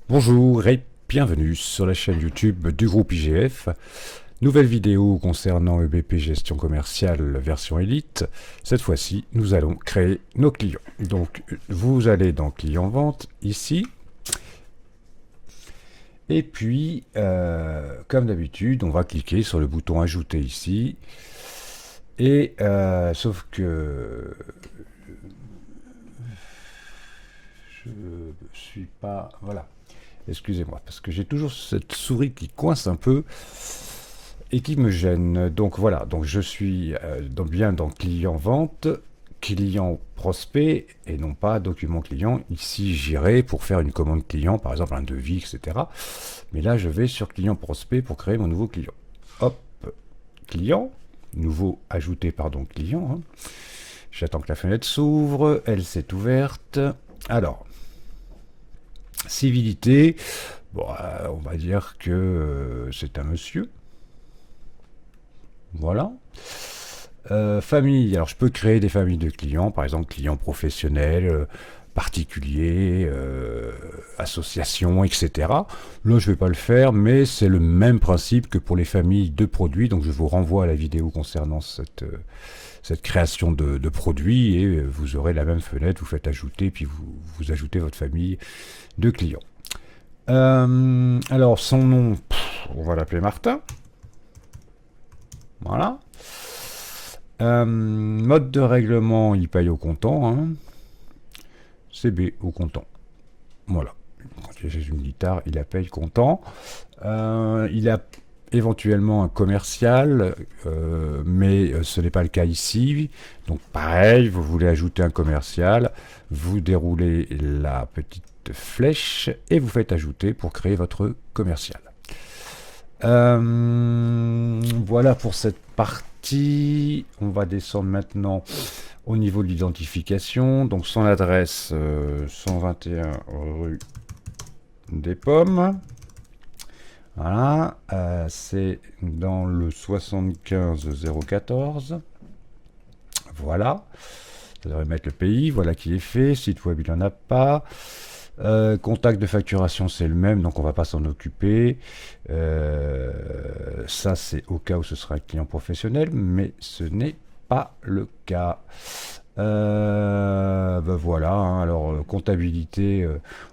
Bonjour et bienvenue sur la chaîne YouTube du groupe IGF. Nouvelle vidéo concernant EBP Gestion Commerciale version Elite. Cette fois-ci, nous allons créer nos clients. Donc, vous allez dans Client Vente, ici. Et puis, comme d'habitude, on va cliquer sur le bouton Ajouter ici. Et, sauf que je suis pas... Voilà. Excusez-moi, parce que j'ai toujours cette souris qui coince un peu et qui me gêne. Donc voilà, donc je suis bien dans client vente, client prospect et non pas document client. Ici, j'irai pour faire une commande client, par exemple un devis, etc. Mais là, je vais sur client prospect pour créer mon nouveau client. Hop, client, nouveau ajouté, pardon, client. J'attends que la fenêtre s'ouvre, elle s'est ouverte. Alors, civilité, bon, on va dire que c'est un monsieur. Voilà. Famille, alors je peux créer des familles de clients, par exemple clients professionnels, particuliers, associations, etc. Là, je ne vais pas le faire, mais c'est le même principe que pour les familles de produits. Donc, je vous renvoie à la vidéo concernant cette création de produits et vous aurez la même fenêtre. Vous faites ajouter, puis vous ajoutez votre famille de clients. Alors, son nom, on va l'appeler Martin. Voilà. Mode de règlement, il paye au comptant. Hein. CB au comptant. Voilà. Quand j'ai une guitare, il la paye comptant. Il a éventuellement un commercial, mais ce n'est pas le cas ici. Donc pareil, vous voulez ajouter un commercial, vous déroulez la petite flèche et vous faites ajouter pour créer votre commercial. Voilà pour cette partie. On va descendre maintenant au niveau de l'identification. Donc son adresse 121 rue des Pommes. Voilà, c'est dans le 75 014. Voilà, ça devrait mettre le pays. Voilà qui est fait. Site web, il n'en a pas. Contact de facturation, c'est le même, donc on va pas s'en occuper. Ça, c'est au cas où ce sera un client professionnel, mais ce n'est pas le cas. Ben voilà, hein, alors comptabilité,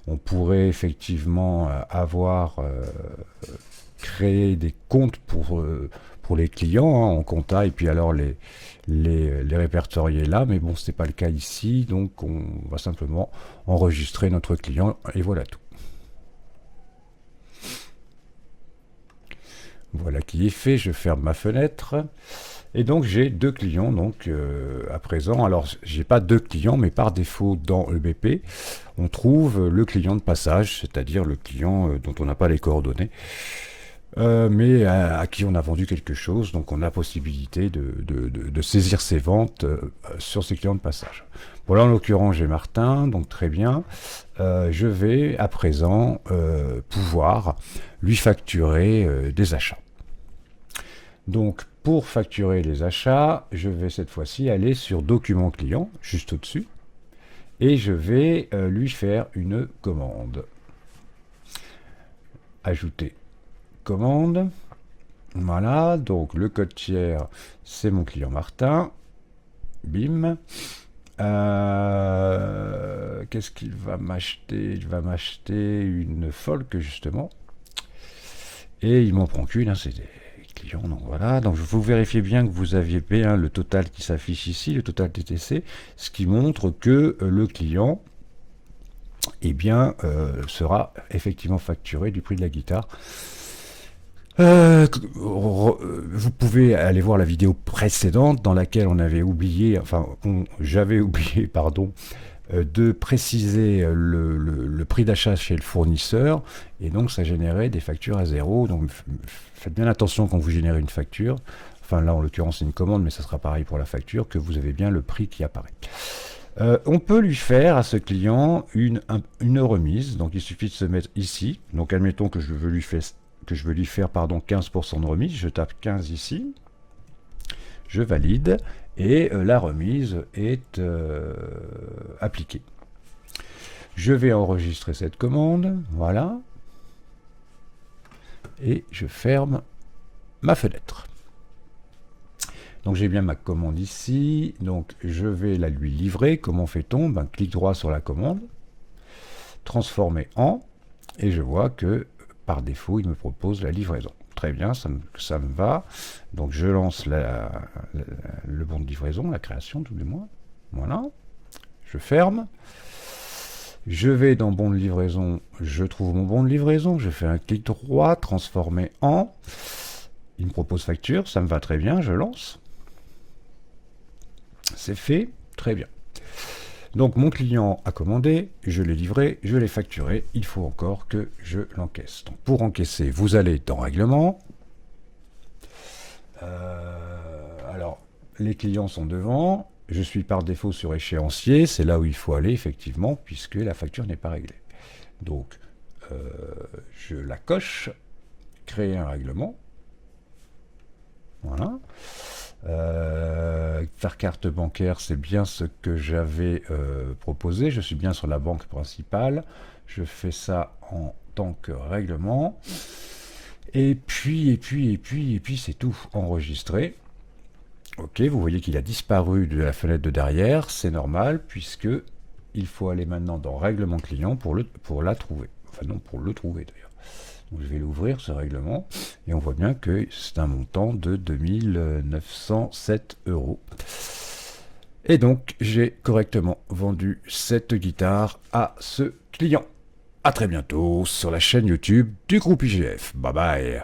on pourrait effectivement avoir créé des comptes pour les clients hein, en compta et puis alors les répertorier là, mais bon, c'est pas le cas ici, donc on va simplement enregistrer notre client et voilà tout. Voilà qui est fait, je ferme ma fenêtre. Et donc j'ai deux clients donc à présent. Alors j'ai pas deux clients, mais par défaut dans EBP, on trouve le client de passage, c'est-à-dire le client dont on n'a pas les coordonnées, mais à qui on a vendu quelque chose. Donc on a possibilité de saisir ses ventes sur ces clients de passage. Bon là en l'occurrence j'ai Martin, donc très bien. Je vais à présent pouvoir lui facturer des achats. Donc, pour facturer les achats, je vais cette fois-ci aller sur Document client, juste au-dessus, et je vais lui faire une commande. Ajouter commande. Voilà, donc le code tiers, c'est mon client Martin. Bim. Qu'est-ce qu'il va m'acheter? Il va m'acheter une Folk, justement. Et il m'en prend qu'une, hein, c'est client, donc voilà, donc vous vérifiez bien que vous aviez bien le total qui s'affiche ici, le total TTC, ce qui montre que le client eh bien, sera effectivement facturé du prix de la guitare. Vous pouvez aller voir la vidéo précédente dans laquelle on avait oublié, j'avais oublié, pardon, de préciser le prix d'achat chez le fournisseur, et donc ça générait des factures à zéro. Donc faites bien attention quand vous générez une facture, enfin là en l'occurrence c'est une commande, mais ça sera pareil pour la facture, que vous avez bien le prix qui apparaît. On peut lui faire à ce client une remise, donc il suffit de se mettre ici, donc admettons que je veux lui faire 15% de remise, je tape 15 ici, je valide, et la remise est appliquée. Je vais enregistrer cette commande, voilà. Et je ferme ma fenêtre. Donc j'ai bien ma commande ici, donc je vais la lui livrer. Comment fait-on? Ben, clic droit sur la commande, transformer en, et je vois que par défaut il me propose la livraison. Très bien, ça me va. Donc je lance le bon de livraison, la création tout du moins. Voilà, je ferme. Je vais dans bon de livraison, je trouve mon bon de livraison, je fais un clic droit, transformer en. Il me propose facture, ça me va très bien, je lance. C'est fait, très bien. Donc mon client a commandé, je l'ai livré, je l'ai facturé, il faut encore que je l'encaisse. Donc pour encaisser, vous allez dans Règlement. Alors, les clients sont devant, je suis par défaut sur échéancier, c'est là où il faut aller effectivement, puisque la facture n'est pas réglée. Donc, je la coche, créer un règlement. Voilà. Faire carte bancaire, c'est bien ce que j'avais proposé. Je suis bien sur la banque principale. Je fais ça en tant que règlement. Et puis, c'est tout. Enregistré. Ok, vous voyez qu'il a disparu de la fenêtre de derrière. C'est normal, puisque il faut aller maintenant dans Règlement client pour la trouver. Enfin non, pour le trouver d'ailleurs. Donc je vais l'ouvrir, ce règlement, et on voit bien que c'est un montant de 2907 €. Et donc, j'ai correctement vendu cette guitare à ce client. À très bientôt sur la chaîne YouTube du groupe IGF. Bye bye.